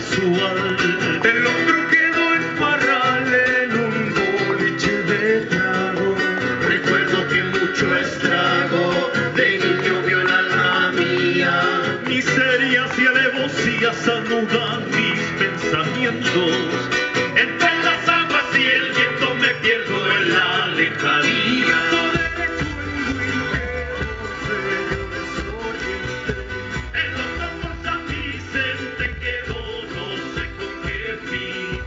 casual. El otro quedó en Parral en un boliche de trago. Recuerdo que mucho estrago de niño vio el alma mía. Miserias y alevosías anudan mis pensamientos. Entre las aguas y el viento me pierdo en la lejanía. En los ojos San Vicente quedó, no sé con qué fin.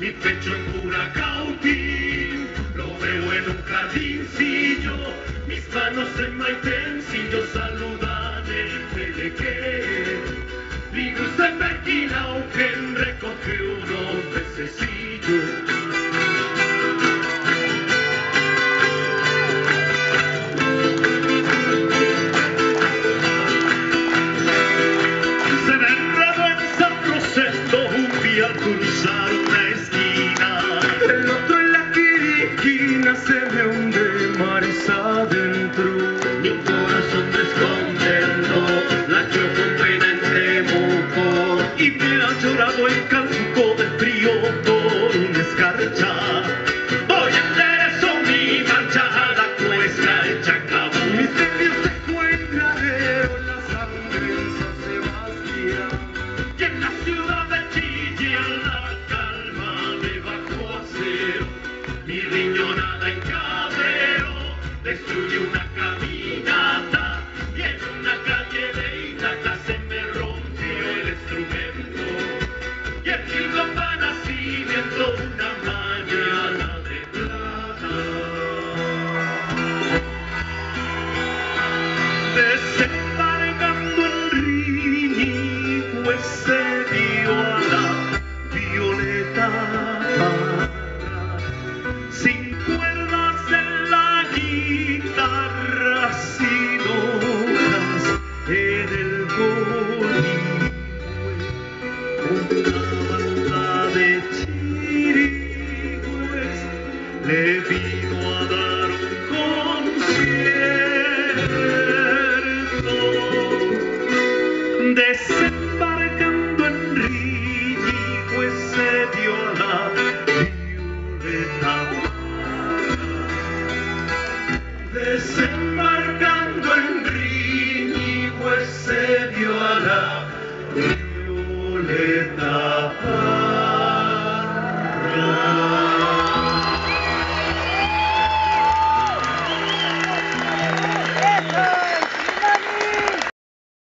Mi pecho en pura cautín, lo veo en un jardincillo. Mis manos en maitencillo saludan el pelequé. Mi luz en Berquina, Eugen recoge unos pececillos. Se me enredó en San Rosendo un día al cruzar una esquina. El otro en la quiriquina se me hunde mares adentro. Mi corazón descontento latió con pena en Temuco. Y me ha llorado en Calfuco de frío por una escarcha. Hoy enderezo mi marcha a la cuesta en Chacabuco. Misterios de Cuenladero, la sangre en San Sebastián. Y en la ciudad de Chillán la calma me bajó a cero. Mi riñonada en Cabrero destruye una caminata. Y en una calle de Itata se me rompió el instrumento. Y el chico para nacimiento una mañana de plata. Desembarcando en Riñihue se dio a la violeta parra, sin cuerdas en la guitarra, sin hojas en el Goñihue. Una banda de chirigües le vino a dar un concierto. Desembarcando en Riñihue se dio a la violeta parra. Desembarcando en Riñihue se dio a la